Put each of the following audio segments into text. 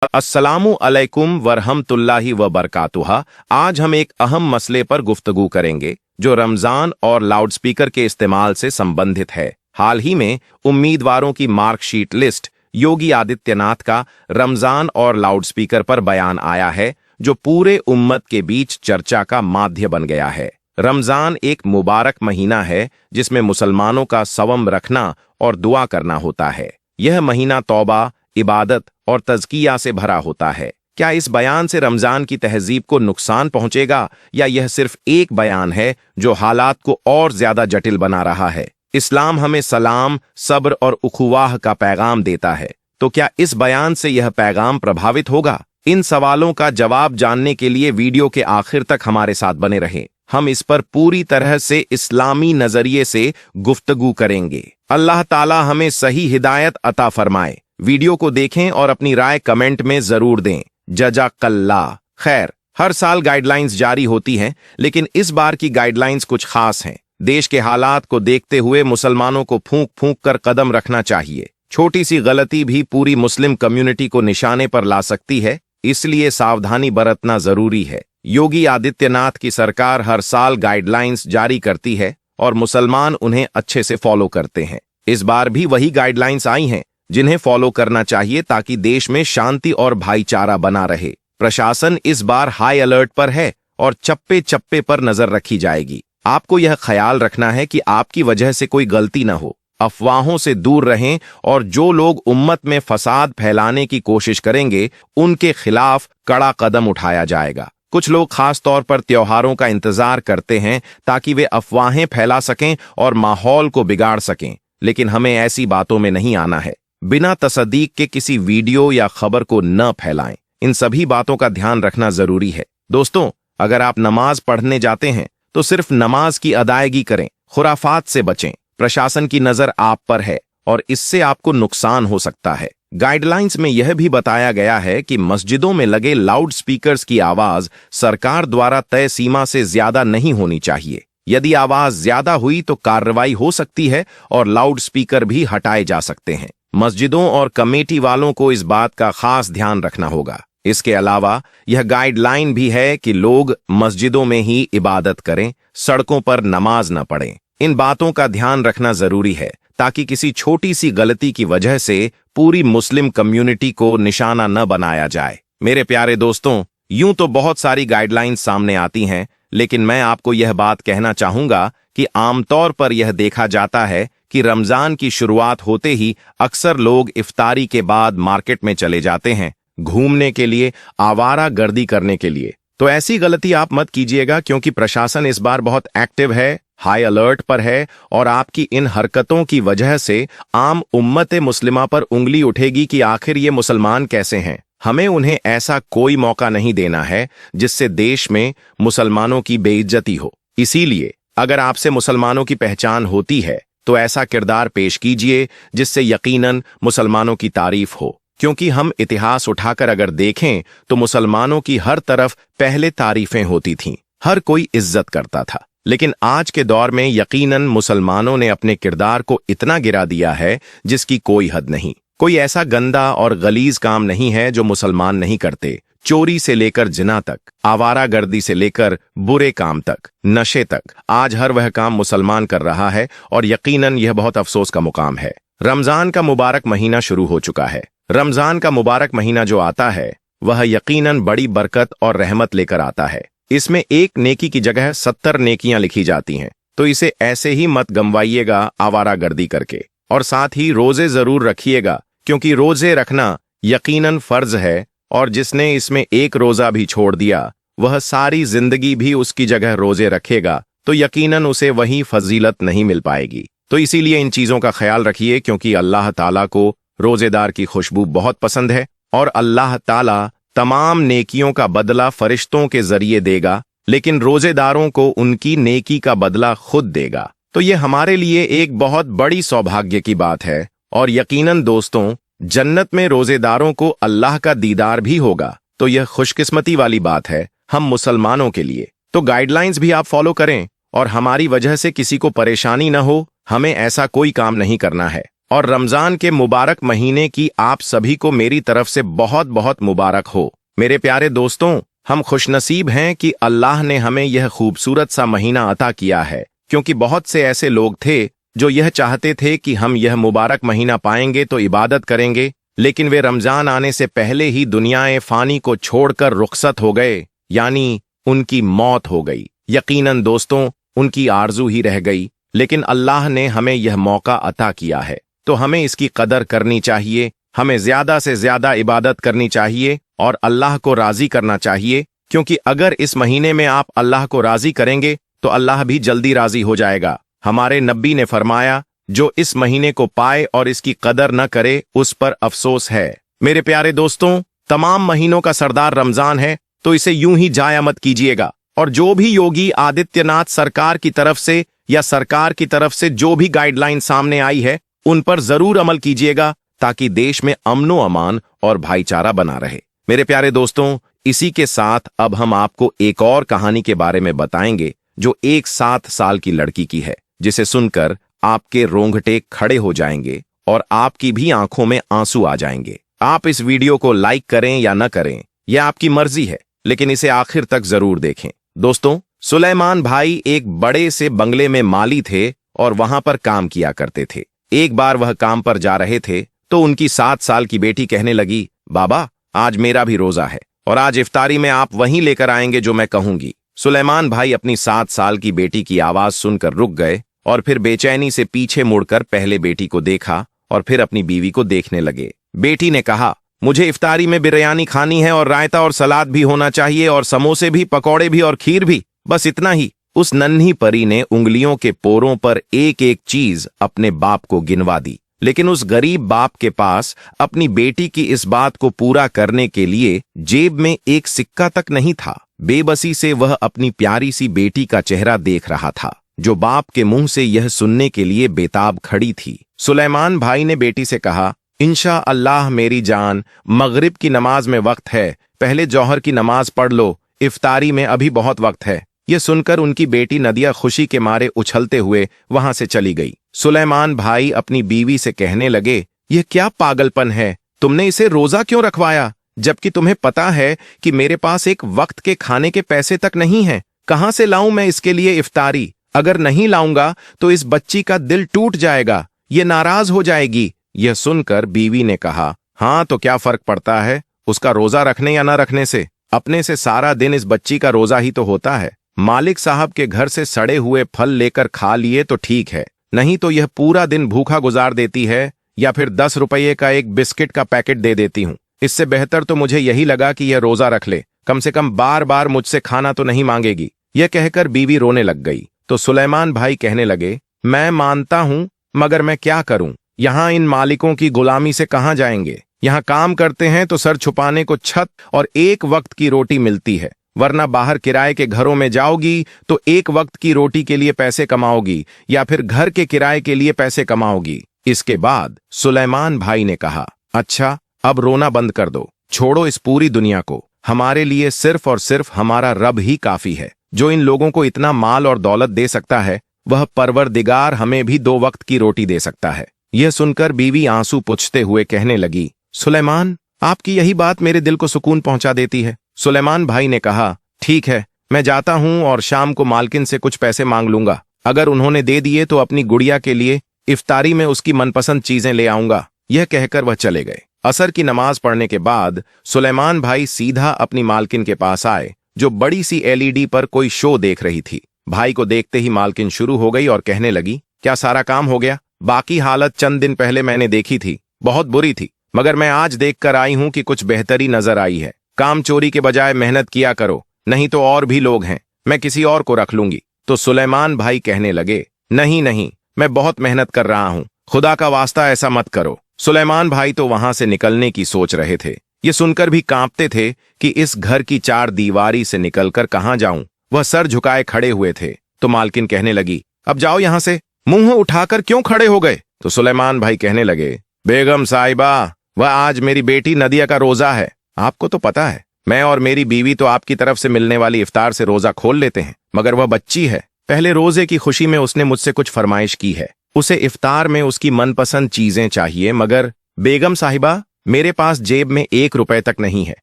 अस्सलामु अलैकुम वरहमतुल्लाहि व बरकातुहा। आज हम एक अहम मसले पर गुफ्तगू करेंगे जो रमजान और लाउडस्पीकर के इस्तेमाल से संबंधित है। हाल ही में उम्मीदवारों की मार्कशीट लिस्ट योगी आदित्यनाथ का रमजान और लाउडस्पीकर पर बयान आया है, जो पूरे उम्मत के बीच चर्चा का माध्य बन गया है। रमजान एक मुबारक महीना है जिसमें मुसलमानों का सवम रखना और दुआ करना होता है। यह महीना तौबा, इबादत और तज़किया से भरा होता है। क्या इस बयान से रमजान की तहजीब को नुकसान पहुंचेगा, या यह सिर्फ एक बयान है जो हालात को और ज्यादा जटिल बना रहा है? इस्लाम हमें सलाम, सब्र और उखुवाह का पैगाम देता है, तो क्या इस बयान से यह पैगाम प्रभावित होगा? इन सवालों का जवाब जानने के लिए वीडियो के आखिर तक हमारे साथ बने रहें। हम इस पर पूरी तरह से इस्लामी नजरिए से गुफ्तगू करेंगे। अल्लाह ताला हमें सही हिदायत अता फरमाए। वीडियो को देखें और अपनी राय कमेंट में जरूर दें। जज़ाकल्लाह खैर। हर साल गाइडलाइंस जारी होती हैं, लेकिन इस बार की गाइडलाइंस कुछ खास हैं। देश के हालात को देखते हुए मुसलमानों को फूंक फूंक कर कदम रखना चाहिए। छोटी सी गलती भी पूरी मुस्लिम कम्युनिटी को निशाने पर ला सकती है, इसलिए सावधानी बरतना जरूरी है। योगी आदित्यनाथ की सरकार हर साल गाइडलाइंस जारी करती है और मुसलमान उन्हें अच्छे से फॉलो करते हैं। इस बार भी वही गाइडलाइंस आई हैं जिन्हें फॉलो करना चाहिए ताकि देश में शांति और भाईचारा बना रहे। प्रशासन इस बार हाई अलर्ट पर है और चप्पे चप्पे पर नजर रखी जाएगी। आपको यह ख्याल रखना है कि आपकी वजह से कोई गलती न हो। अफवाहों से दूर रहें और जो लोग उम्मत में फसाद फैलाने की कोशिश करेंगे उनके खिलाफ कड़ा कदम उठाया जाएगा। कुछ लोग खास तौर पर त्योहारों का इंतजार करते हैं ताकि वे अफवाहें फैला सकें और माहौल को बिगाड़ सकें, लेकिन हमें ऐसी बातों में नहीं आना है। बिना तसदीक के किसी वीडियो या खबर को न फैलाएं। इन सभी बातों का ध्यान रखना जरूरी है। दोस्तों, अगर आप नमाज पढ़ने जाते हैं तो सिर्फ नमाज की अदायगी करें, खुराफात से बचें। प्रशासन की नजर आप पर है और इससे आपको नुकसान हो सकता है। गाइडलाइंस में यह भी बताया गया है कि मस्जिदों में लगे लाउड स्पीकर्स की आवाज सरकार द्वारा तय सीमा से ज्यादा नहीं होनी चाहिए। यदि आवाज ज्यादा हुई तो कार्रवाई हो सकती है और लाउड स्पीकर भी हटाए जा सकते हैं। मस्जिदों और कमेटी वालों को इस बात का खास ध्यान रखना होगा। इसके अलावा यह गाइडलाइन भी है कि लोग मस्जिदों में ही इबादत करें, सड़कों पर नमाज न पढ़ें। इन बातों का ध्यान रखना जरूरी है ताकि किसी छोटी सी गलती की वजह से पूरी मुस्लिम कम्युनिटी को निशाना न बनाया जाए। मेरे प्यारे दोस्तों, यूं तो बहुत सारी गाइडलाइंस सामने आती हैं, लेकिन मैं आपको यह बात कहना चाहूंगा कि आमतौर पर यह देखा जाता है कि रमजान की शुरुआत होते ही अक्सर लोग इफ्तारी के बाद मार्केट में चले जाते हैं, घूमने के लिए, आवारा गर्दी करने के लिए। तो ऐसी गलती आप मत कीजिएगा, क्योंकि प्रशासन इस बार बहुत एक्टिव है, हाई अलर्ट पर है और आपकी इन हरकतों की वजह से आम उम्मत मुस्लिमा पर उंगली उठेगी कि आखिर ये मुसलमान कैसे हैं। हमें उन्हें ऐसा कोई मौका नहीं देना है जिससे देश में मुसलमानों की बेइज्जती हो। इसीलिए अगर आपसे मुसलमानों की पहचान होती है तो ऐसा किरदार पेश कीजिए जिससे यकीनन मुसलमानों की तारीफ हो, क्योंकि हम इतिहास उठाकर अगर देखें तो मुसलमानों की हर तरफ पहले तारीफें होती थीं, हर कोई इज्जत करता था। लेकिन आज के दौर में यकीनन मुसलमानों ने अपने किरदार को इतना गिरा दिया है जिसकी कोई हद नहीं। कोई ऐसा गंदा और गलीज काम नहीं है जो मुसलमान नहीं करते। चोरी से लेकर जिना तक, आवारागर्दी से लेकर बुरे काम तक, नशे तक, आज हर वह काम मुसलमान कर रहा है और यकीनन यह बहुत अफसोस का मुकाम है। रमजान का मुबारक महीना शुरू हो चुका है। रमजान का मुबारक महीना जो आता है वह यकीनन बड़ी बरकत और रहमत लेकर आता है। इसमें एक नेकी की जगह 70 नेकियां लिखी जाती हैं, तो इसे ऐसे ही मत गंवाइएगा आवारागर्दी करके। और साथ ही रोजे जरूर रखिएगा, क्योंकि रोजे रखना यकीनन फर्ज है और जिसने इसमें एक रोजा भी छोड़ दिया वह सारी जिंदगी भी उसकी जगह रोजे रखेगा तो यकीनन उसे वही फजीलत नहीं मिल पाएगी। तो इसीलिए इन चीजों का ख्याल रखिए, क्योंकि अल्लाह ताला को रोजेदार की खुशबू बहुत पसंद है और अल्लाह ताला तमाम नेकियों का बदला फरिश्तों के जरिए देगा, लेकिन रोजेदारों को उनकी नेकी का बदला खुद देगा। तो ये हमारे लिए एक बहुत बड़ी सौभाग्य की बात है और यकीनन दोस्तों, जन्नत में रोजेदारों को अल्लाह का दीदार भी होगा। तो यह खुशकिस्मती वाली बात है हम मुसलमानों के लिए। तो गाइडलाइंस भी आप फॉलो करें और हमारी वजह से किसी को परेशानी न हो, हमें ऐसा कोई काम नहीं करना है। और रमजान के मुबारक महीने की आप सभी को मेरी तरफ से बहुत बहुत मुबारक हो। मेरे प्यारे दोस्तों, हम खुशनसीब हैं कि अल्लाह ने हमें यह खूबसूरत सा महीना अता किया है, क्योंकि बहुत से ऐसे लोग थे जो यह चाहते थे कि हम यह मुबारक महीना पाएंगे तो इबादत करेंगे, लेकिन वे रमजान आने से पहले ही दुनियाए फानी को छोड़कर रुखसत हो गए, यानी उनकी मौत हो गई। यकीनन दोस्तों, उनकी आरजू ही रह गई, लेकिन अल्लाह ने हमें यह मौका अता किया है, तो हमें इसकी कदर करनी चाहिए। हमें ज्यादा से ज्यादा इबादत करनी चाहिए और अल्लाह को राजी करना चाहिए, क्योंकि अगर इस महीने में आप अल्लाह को राजी करेंगे तो अल्लाह भी जल्दी राजी हो जाएगा। हमारे नबी ने फरमाया, जो इस महीने को पाए और इसकी कदर न करे उस पर अफसोस है। मेरे प्यारे दोस्तों, तमाम महीनों का सरदार रमजान है, तो इसे यूं ही जाया मत कीजिएगा। और जो भी योगी आदित्यनाथ सरकार की तरफ से या सरकार की तरफ से जो भी गाइडलाइन सामने आई है उन पर जरूर अमल कीजिएगा, ताकि देश में अमनो अमान और भाईचारा बना रहे। मेरे प्यारे दोस्तों, इसी के साथ अब हम आपको एक और कहानी के बारे में बताएंगे, जो एक 7 साल की लड़की की है, जिसे सुनकर आपके रोंगटे खड़े हो जाएंगे और आपकी भी आंखों में आंसू आ जाएंगे। आप इस वीडियो को लाइक करें या न करें, यह आपकी मर्जी है, लेकिन इसे आखिर तक जरूर देखें। दोस्तों, सुलेमान भाई एक बड़े से बंगले में माली थे और वहां पर काम किया करते थे। एक बार वह काम पर जा रहे थे तो उनकी 7 साल की बेटी कहने लगी, बाबा, आज मेरा भी रोजा है और आज इफ्तारी में आप वहीं लेकर आएंगे जो मैं कहूंगी। सुलेमान भाई अपनी 7 साल की बेटी की आवाज सुनकर रुक गए और फिर बेचैनी से पीछे मुड़कर पहले बेटी को देखा और फिर अपनी बीवी को देखने लगे। बेटी ने कहा, मुझे इफ्तारी में बिरयानी खानी है और रायता और सलाद भी होना चाहिए और समोसे भी, पकौड़े भी और खीर भी, बस इतना ही। उस नन्ही परी ने उंगलियों के पोरों पर एक एक चीज अपने बाप को गिनवा दी, लेकिन उस गरीब बाप के पास अपनी बेटी की इस बात को पूरा करने के लिए जेब में एक सिक्का तक नहीं था। बेबसी से वह अपनी प्यारी सी बेटी का चेहरा देख रहा था, जो बाप के मुंह से यह सुनने के लिए बेताब खड़ी थी। सुलेमान भाई ने बेटी से कहा, इंशा अल्लाह मेरी जान, मगरिब की नमाज में वक्त है, पहले जौहर की नमाज पढ़ लो, इफ्तारी में अभी बहुत वक्त है। यह सुनकर उनकी बेटी नदिया खुशी के मारे उछलते हुए वहां से चली गई। सुलेमान भाई अपनी बीवी से कहने लगे, यह क्या पागलपन है, तुमने इसे रोजा क्यों रखवाया, जबकि तुम्हें पता है कि मेरे पास एक वक्त के खाने के पैसे तक नहीं हैं। कहां से लाऊं मैं इसके लिए इफ्तारी? अगर नहीं लाऊंगा तो इस बच्ची का दिल टूट जाएगा, ये नाराज हो जाएगी। यह सुनकर बीवी ने कहा, हाँ तो क्या फर्क पड़ता है उसका रोजा रखने या न रखने से, अपने से सारा दिन इस बच्ची का रोजा ही तो होता है। मालिक साहब के घर से सड़े हुए फल लेकर खा लिए तो ठीक है, नहीं तो यह पूरा दिन भूखा गुजार देती है, या फिर 10 रुपये का एक बिस्किट का पैकेट दे देती हूँ। इससे बेहतर तो मुझे यही लगा कि यह रोजा रख ले, कम से कम बार बार मुझसे खाना तो नहीं मांगेगी। यह कहकर बीवी रोने लग गई तो सुलेमान भाई कहने लगे, मैं मानता हूं, मगर मैं क्या करूं, यहां इन मालिकों की गुलामी से कहां जाएंगे। यहां काम करते हैं तो सर छुपाने को छत और एक वक्त की रोटी मिलती है, वरना बाहर किराए के घरों में जाओगी तो एक वक्त की रोटी के लिए पैसे कमाओगी या फिर घर के किराए के लिए पैसे कमाओगी। इसके बाद सुलेमान भाई ने कहा, अच्छा अब रोना बंद कर दो, छोड़ो इस पूरी दुनिया को, हमारे लिए सिर्फ और सिर्फ हमारा रब ही काफी है। जो इन लोगों को इतना माल और दौलत दे सकता है, वह परवरदिगार हमें भी 2 वक्त की रोटी दे सकता है। यह सुनकर बीवी आंसू पोंछते हुए कहने लगी, सुलेमान, आपकी यही बात मेरे दिल को सुकून पहुंचा देती है। सुलेमान भाई ने कहा, ठीक है, मैं जाता हूं और शाम को मालकिन से कुछ पैसे मांग लूंगा, अगर उन्होंने दे दिए तो अपनी गुड़िया के लिए इफ्तारी में उसकी मनपसंद चीजें ले आऊंगा। यह कहकर वह चले गए। असर की नमाज पढ़ने के बाद सुलेमान भाई सीधा अपनी मालकिन के पास आए, जो बड़ी सी एलईडी पर कोई शो देख रही थी। भाई को देखते ही मालकिन शुरू हो गई और कहने लगी, क्या सारा काम हो गया? बाकी हालत चंद दिन पहले मैंने देखी थी, बहुत बुरी थी, मगर मैं आज देखकर आई हूं कि कुछ बेहतरी नजर आई है। काम चोरी के बजाय मेहनत किया करो, नहीं तो और भी लोग हैं, मैं किसी और को रख लूंगी। तो सुलेमान भाई कहने लगे, नहीं नहीं, मैं बहुत मेहनत कर रहा हूं, खुदा का वास्ता ऐसा मत करो। सुलेमान भाई तो वहां से निकलने की सोच रहे थे। ये सुनकर भी कांपते थे कि इस घर की 4 दीवारी से निकलकर कहां जाऊं। वह सर झुकाए खड़े हुए थे तो मालकिन कहने लगी, अब जाओ यहां से, मुंह उठाकर क्यों खड़े हो गए? तो सुलेमान भाई कहने लगे, बेगम साहिबा, वह आज मेरी बेटी नदिया का रोजा है, आपको तो पता है मैं और मेरी बीवी तो आपकी तरफ से मिलने वाली इफ्तार से रोजा खोल लेते हैं, मगर वह बच्ची है, पहले रोजे की खुशी में उसने मुझसे कुछ फरमाइश की है, उसे इफ्तार में उसकी मनपसंद चीजें चाहिए, मगर बेगम साहिबा, मेरे पास जेब में 1 रुपए तक नहीं है,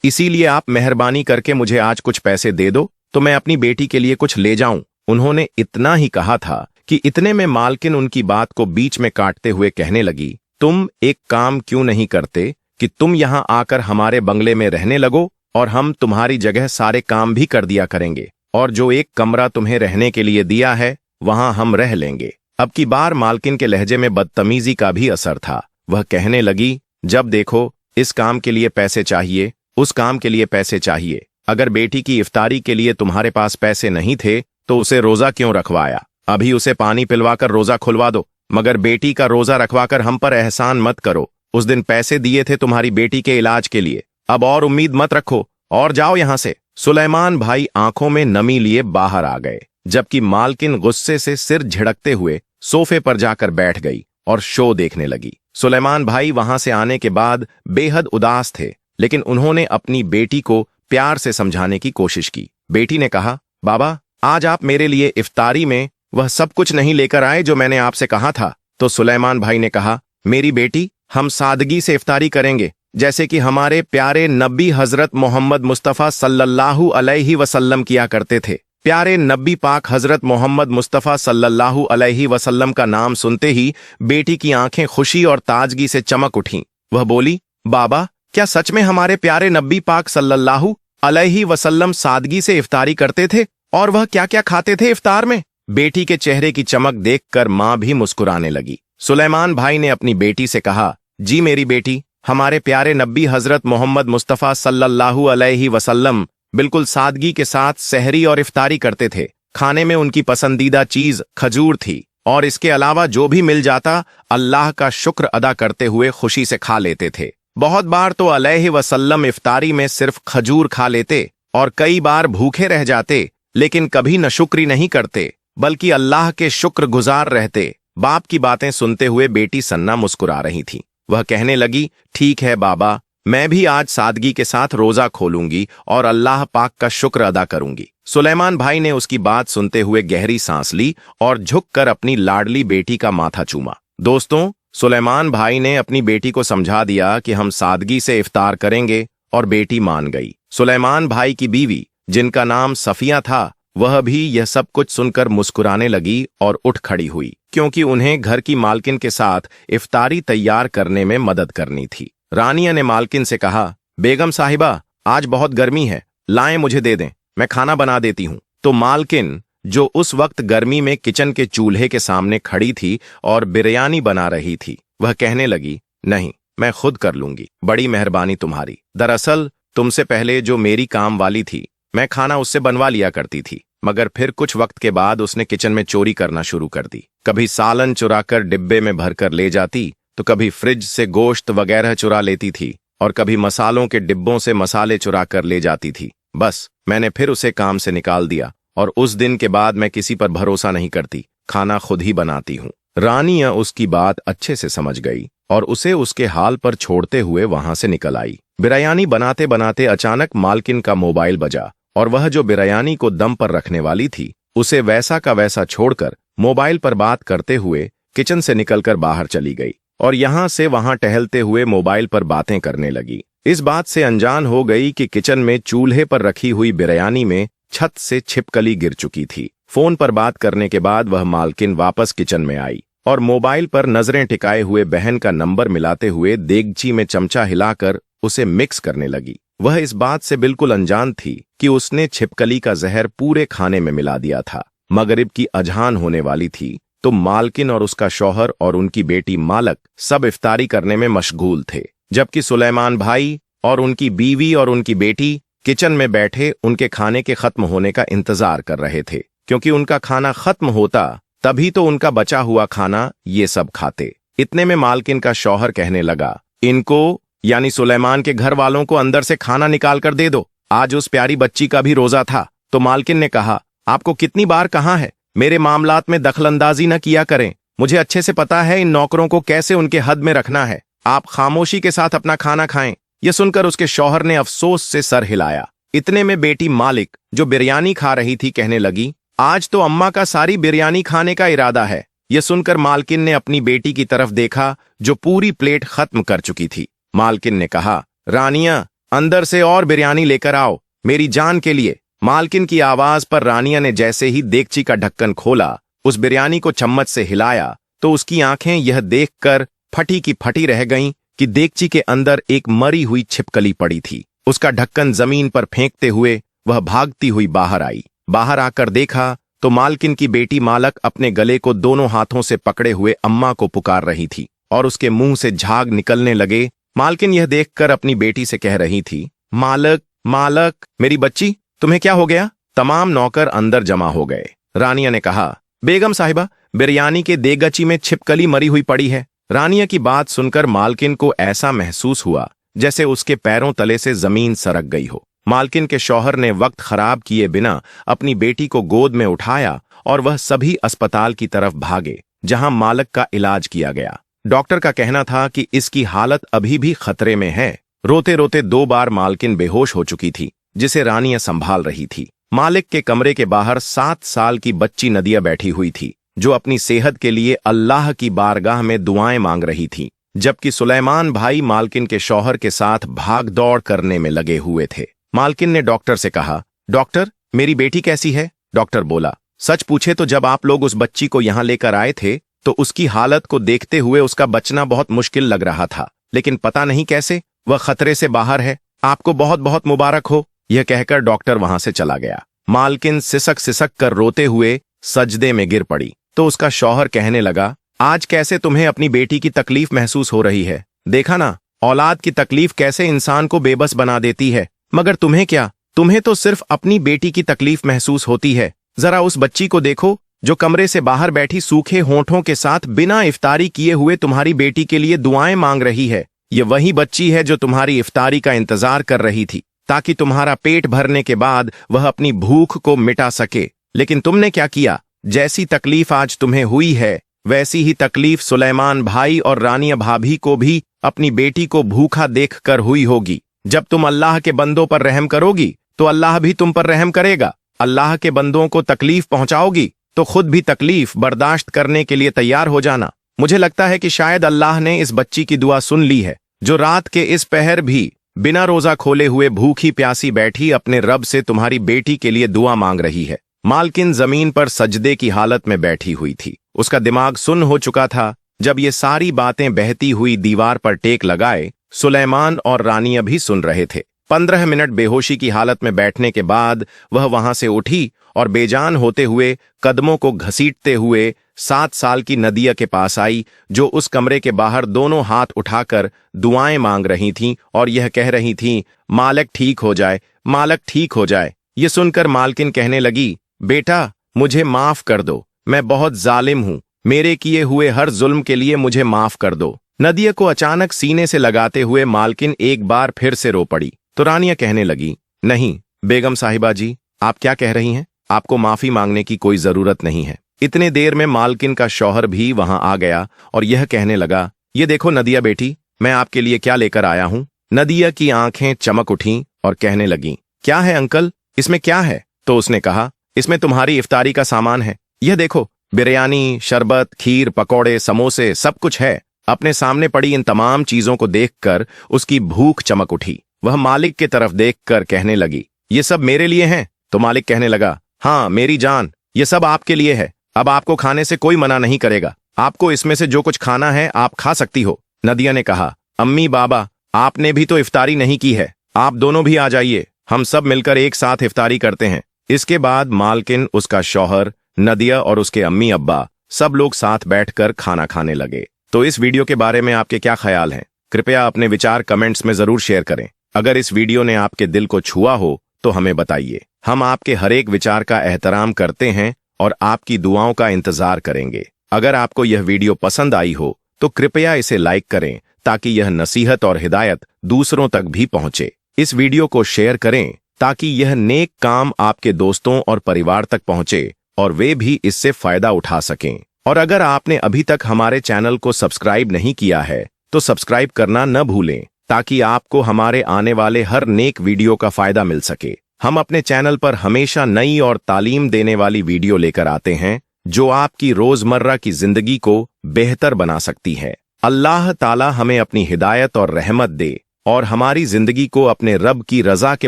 इसीलिए आप मेहरबानी करके मुझे आज कुछ पैसे दे दो तो मैं अपनी बेटी के लिए कुछ ले जाऊं। उन्होंने इतना ही कहा था कि इतने में मालकिन उनकी बात को बीच में काटते हुए कहने लगी, तुम एक काम क्यों नहीं करते कि तुम यहां आकर हमारे बंगले में रहने लगो और हम तुम्हारी जगह सारे काम भी कर दिया करेंगे, और जो एक कमरा तुम्हें रहने के लिए दिया है वहां हम रह लेंगे। अब की बार मालकिन के लहजे में बदतमीजी का भी असर था। वह कहने लगी, जब देखो इस काम के लिए पैसे चाहिए, उस काम के लिए पैसे चाहिए। अगर बेटी की इफ्तारी के लिए तुम्हारे पास पैसे नहीं थे तो उसे रोजा क्यों रखवाया? अभी उसे पानी पिलवाकर रोजा खुलवा दो, मगर बेटी का रोजा रखवाकर हम पर एहसान मत करो। उस दिन पैसे दिए थे तुम्हारी बेटी के इलाज के लिए, अब और उम्मीद मत रखो और जाओ यहां से। सुलेमान भाई आंखों में नमी लिए बाहर आ गए, जबकि मालकिन गुस्से से सिर झिड़कते हुए सोफे पर जाकर बैठ गई और शो देखने लगी। सुलेमान भाई वहां से आने के बाद बेहद उदास थे, लेकिन उन्होंने अपनी बेटी को प्यार से समझाने की कोशिश की। बेटी ने कहा, बाबा, आज आप मेरे लिए इफ्तारी में वह सब कुछ नहीं लेकर आए जो मैंने आपसे कहा था। तो सुलेमान भाई ने कहा, मेरी बेटी, हम सादगी से इफ्तारी करेंगे, जैसे कि हमारे प्यारे नबी हजरत मोहम्मद मुस्तफ़ा सल्लल्लाहु अलैहि वसल्लम किया करते थे। प्यारे नबी पाक हजरत मोहम्मद मुस्तफ़ा सल्लल्लाहु अलैहि वसल्लम का नाम सुनते ही बेटी की आंखें खुशी और ताजगी से चमक उठीं। वह बोली, बाबा, क्या सच में हमारे प्यारे नबी पाक सल्लल्लाहु अलैहि वसल्लम सादगी से इफ्तारी करते थे? और वह क्या क्या खाते थे इफ्तार में? बेटी के चेहरे की चमक देखकर मां भी मुस्कुराने लगी। सुलेमान भाई ने अपनी बेटी से कहा, जी मेरी बेटी, हमारे प्यारे नबी हजरत मोहम्मद मुस्तफ़ा सल्लल्लाहु अलैहि वसल्लम बिल्कुल सादगी के साथ सहरी और इफ्तारी करते थे। खाने में उनकी पसंदीदा चीज खजूर थी, और इसके अलावा जो भी मिल जाता अल्लाह का शुक्र अदा करते हुए खुशी से खा लेते थे। बहुत बार तो अलैहि वसल्लम इफ्तारी में सिर्फ खजूर खा लेते और कई बार भूखे रह जाते, लेकिन कभी नशुक्री नहीं करते, बल्कि अल्लाह के शुक्रगुजार रहते। बाप की बातें सुनते हुए बेटी सन्ना मुस्कुरा रही थी। वह कहने लगी, ठीक है बाबा, मैं भी आज सादगी के साथ रोजा खोलूंगी और अल्लाह पाक का शुक्र अदा करूंगी। सुलेमान भाई ने उसकी बात सुनते हुए गहरी सांस ली और झुककर अपनी लाडली बेटी का माथा चूमा। दोस्तों, सुलेमान भाई ने अपनी बेटी को समझा दिया कि हम सादगी से इफ्तार करेंगे, और बेटी मान गई। सुलेमान भाई की बीवी, जिनका नाम सफिया था, वह भी यह सब कुछ सुनकर मुस्कुराने लगी और उठ खड़ी हुई, क्योंकि उन्हें घर की मालकिन के साथ इफ्तारी तैयार करने में मदद करनी थी। रानिया ने मालकिन से कहा, बेगम साहिबा, आज बहुत गर्मी है, लाएं मुझे दे दें, मैं खाना बना देती हूँ। तो मालकिन, जो उस वक्त गर्मी में किचन के चूल्हे के सामने खड़ी थी और बिरयानी बना रही थी, वह कहने लगी, नहीं, मैं खुद कर लूंगी, बड़ी मेहरबानी तुम्हारी। दरअसल तुमसे पहले जो मेरी काम वाली थी, मैं खाना उससे बनवा लिया करती थी, मगर फिर कुछ वक्त के बाद उसने किचन में चोरी करना शुरू कर दी। कभी सालन चुराकर डिब्बे में भरकर ले जाती, तो कभी फ्रिज से गोश्त वगैरह चुरा लेती थी, और कभी मसालों के डिब्बों से मसाले चुरा कर ले जाती थी। बस मैंने फिर उसे काम से निकाल दिया, और उस दिन के बाद मैं किसी पर भरोसा नहीं करती, खाना खुद ही बनाती हूँ। रानिया उसकी बात अच्छे से समझ गई और उसे उसके हाल पर छोड़ते हुए वहां से निकल आई। बिरयानी बनाते बनाते अचानक मालकिन का मोबाइल बजा, और वह जो बिरयानी को दम पर रखने वाली थी, उसे वैसा का वैसा छोड़कर मोबाइल पर बात करते हुए किचन से निकलकर बाहर चली गई, और यहां से वहां टहलते हुए मोबाइल पर बातें करने लगी। इस बात से अनजान हो गई कि किचन में चूल्हे पर रखी हुई बिरयानी में छत से छिपकली गिर चुकी थी। फोन पर बात करने के बाद वह मालकिन वापस किचन में आई और मोबाइल पर नजरें टिकाए हुए बहन का नंबर मिलाते हुए देगची में चमचा हिलाकर उसे मिक्स करने लगी। वह इस बात से बिल्कुल अनजान थी कि उसने छिपकली का जहर पूरे खाने में मिला दिया था। मगरिब की अजान होने वाली थी, तो मालकिन और उसका शौहर और उनकी बेटी मालक सब इफ्तारी करने में मशगूल थे, जबकि सुलेमान भाई और उनकी बीवी और उनकी बेटी किचन में बैठे उनके खाने के खत्म होने का इंतजार कर रहे थे, क्योंकि उनका खाना खत्म होता तभी तो उनका बचा हुआ खाना ये सब खाते। इतने में मालकिन का शौहर कहने लगा, इनको यानी सुलेमान के घर वालों को अंदर से खाना निकाल कर दे दो, आज उस प्यारी बच्ची का भी रोजा था। तो मालकिन ने कहा, आपको कितनी बार कहा है मेरे मामलात में दखलंदाजी न किया करें, मुझे अच्छे से पता है इन नौकरों को कैसे उनके हद में रखना है, आप खामोशी के साथ अपना खाना खाएं। यह सुनकर उसके शौहर ने अफसोस से सर हिलाया। इतने में बेटी मालिक, जो बिरयानी खा रही थी, कहने लगी, आज तो अम्मा का सारी बिरयानी खाने का इरादा है, यह सुनकर मालकिन ने अपनी बेटी की तरफ देखा जो पूरी प्लेट खत्म कर चुकी थी। मालकिन ने कहा, रानिया, अंदर से और बिरयानी लेकर आओ, मेरी जान के लिए। मालकिन की आवाज पर रानिया ने जैसे ही देगची का ढक्कन खोला, उस बिरयानी को चम्मच से हिलाया तो उसकी आंखें यह देखकर फटी की फटी रह गईं कि देगची के अंदर एक मरी हुई छिपकली पड़ी थी। उसका ढक्कन जमीन पर फेंकते हुए वह भागती हुई बाहर आई। बाहर आकर देखा तो मालकिन की बेटी मालक अपने गले को दोनों हाथों से पकड़े हुए अम्मा को पुकार रही थी और उसके मुंह से झाग निकलने लगे। मालकिन यह देखकर अपनी बेटी से कह रही थी, मालक, मालक, मेरी बच्ची, तुम्हें क्या हो गया? तमाम नौकर अंदर जमा हो गए। रानिया ने कहा, बेगम साहिबा, बिरयानी के देगची में छिपकली मरी हुई पड़ी है। रानिया की बात सुनकर मालकिन को ऐसा महसूस हुआ जैसे उसके पैरों तले से जमीन सरक गई हो। मालकिन के शौहर ने वक्त खराब किए बिना अपनी बेटी को गोद में उठाया और वह सभी अस्पताल की तरफ भागे जहां मालक का इलाज किया गया। डॉक्टर का कहना था कि इसकी हालत अभी भी खतरे में है। रोते रोते 2 बार मालकिन बेहोश हो चुकी थी, जिसे रानिया संभाल रही थी। मालिक के कमरे के बाहर 7 साल की बच्ची नदिया बैठी हुई थी, जो अपनी सेहत के लिए अल्लाह की बारगाह में दुआएं मांग रही थी, जबकि सुलेमान भाई मालकिन के शौहर के साथ भाग दौड़ करने में लगे हुए थे। मालकिन ने डॉक्टर से कहा, डॉक्टर, मेरी बेटी कैसी है? डॉक्टर बोला, सच पूछे तो जब आप लोग उस बच्ची को यहां लेकर आए थे तो उसकी हालत को देखते हुए उसका बचना बहुत मुश्किल लग रहा था, लेकिन पता नहीं कैसे वह खतरे से बाहर है। आपको बहुत बहुत मुबारक हो। यह कहकर डॉक्टर वहां से चला गया। मालकिन सिसक सिसक कर रोते हुए सजदे में गिर पड़ी तो उसका शौहर कहने लगा, आज कैसे तुम्हें अपनी बेटी की तकलीफ महसूस हो रही है? देखा ना, औलाद की तकलीफ कैसे इंसान को बेबस बना देती है। मगर तुम्हें क्या? तुम्हें तो सिर्फ अपनी बेटी की तकलीफ महसूस होती है। जरा उस बच्ची को देखो जो कमरे से बाहर बैठी सूखे होंठों के साथ बिना इफ्तारी किए हुए तुम्हारी बेटी के लिए दुआएं मांग रही है। ये वही बच्ची है जो तुम्हारी इफ्तारी का इंतजार कर रही थी ताकि तुम्हारा पेट भरने के बाद वह अपनी भूख को मिटा सके। लेकिन तुमने क्या किया? जैसी तकलीफ आज तुम्हें हुई है वैसी ही तकलीफ सुलेमान भाई और रानिया भाभी को भी अपनी बेटी को भूखा देखकर हुई होगी। जब तुम अल्लाह के बंदों पर रहम करोगी तो अल्लाह भी तुम पर रहम करेगा। अल्लाह के बंदों को तकलीफ पहुंचाओगी तो खुद भी तकलीफ बर्दाश्त करने के लिए तैयार हो जाना। मुझे लगता है कि शायद अल्लाह ने इस बच्ची की दुआ सुन ली है, जो रात के इस पहर भी बिना रोजा खोले हुए भूखी प्यासी बैठी अपने रब से तुम्हारी बेटी के लिए दुआ मांग रही है। मालकिन जमीन पर सजदे की हालत में बैठी हुई थी। उसका दिमाग सुन्न हो चुका था। जब ये सारी बातें बहती हुई दीवार पर टेक लगाए, सुलेमान और रानिया भी सुन रहे थे। 15 मिनट बेहोशी की हालत में बैठने के बाद वह वहां से उठी और बेजान होते हुए कदमों को घसीटते हुए 7 साल की नदिया के पास आई, जो उस कमरे के बाहर दोनों हाथ उठाकर दुआएं मांग रही थीं और यह कह रही थीं, मालक ठीक हो जाए, मालक ठीक हो जाए। ये सुनकर मालकिन कहने लगी, बेटा, मुझे माफ कर दो, मैं बहुत जालिम हूं, मेरे किए हुए हर जुल्म के लिए मुझे माफ कर दो। नदिया को अचानक सीने से लगाते हुए मालकिन एक बार फिर से रो पड़ी तो रानिया कहने लगी, नहीं बेगम साहिबा जी, आप क्या कह रही हैं? आपको माफी मांगने की कोई जरूरत नहीं है। इतने देर में मालकिन का शौहर भी वहां आ गया और यह कहने लगा, ये देखो नदिया बेटी, मैं आपके लिए क्या लेकर आया हूं। नदिया की आंखें चमक उठीं और कहने लगी, क्या है अंकल, इसमें क्या है? तो उसने कहा, इसमें तुम्हारी इफ्तारी का सामान है। यह देखो, बिरयानी, शरबत, खीर, पकौड़े, समोसे, सब कुछ है। अपने सामने पड़ी इन तमाम चीजों को देखकर उसकी भूख चमक उठी। वह मालिक की तरफ देखकर कहने लगी, ये सब मेरे लिए हैं? तो मालिक कहने लगा, हाँ मेरी जान, ये सब आपके लिए है। अब आपको खाने से कोई मना नहीं करेगा। आपको इसमें से जो कुछ खाना है आप खा सकती हो। नदिया ने कहा, अम्मी बाबा, आपने भी तो इफ्तारी नहीं की है, आप दोनों भी आ जाइए, हम सब मिलकर एक साथ इफ्तारी करते हैं। इसके बाद मालकिन, उसका शौहर, नदिया और उसके अम्मी अब्बा सब लोग साथ बैठकर खाना खाने लगे। तो इस वीडियो के बारे में आपके क्या ख्याल हैं? कृपया अपने विचार कमेंट्स में जरूर शेयर करें। अगर इस वीडियो ने आपके दिल को छुआ हो तो हमें बताइए। हम आपके हर एक विचार का एहतराम करते हैं और आपकी दुआओं का इंतजार करेंगे। अगर आपको यह वीडियो पसंद आई हो तो कृपया इसे लाइक करें ताकि यह नसीहत और हिदायत दूसरों तक भी पहुंचे। इस वीडियो को शेयर करें ताकि यह नेक काम आपके दोस्तों और परिवार तक पहुंचे और वे भी इससे फायदा उठा सकें। और अगर आपने अभी तक हमारे चैनल को सब्सक्राइब नहीं किया है तो सब्सक्राइब करना न भूलें ताकि आपको हमारे आने वाले हर नेक वीडियो का फायदा मिल सके। हम अपने चैनल पर हमेशा नई और तालीम देने वाली वीडियो लेकर आते हैं। जो आपकी रोजमर्रा की जिंदगी को बेहतर बना सकती है। अल्लाह ताला हमें अपनी हिदायत और रहमत दे और हमारी जिंदगी को अपने रब की रजा के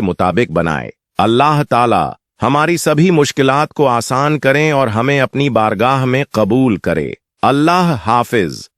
मुताबिक बनाए। अल्लाह ताला हमारी सभी मुश्किलात को आसान करें और हमें अपनी बारगाह में कबूल करे। अल्लाह हाफिज।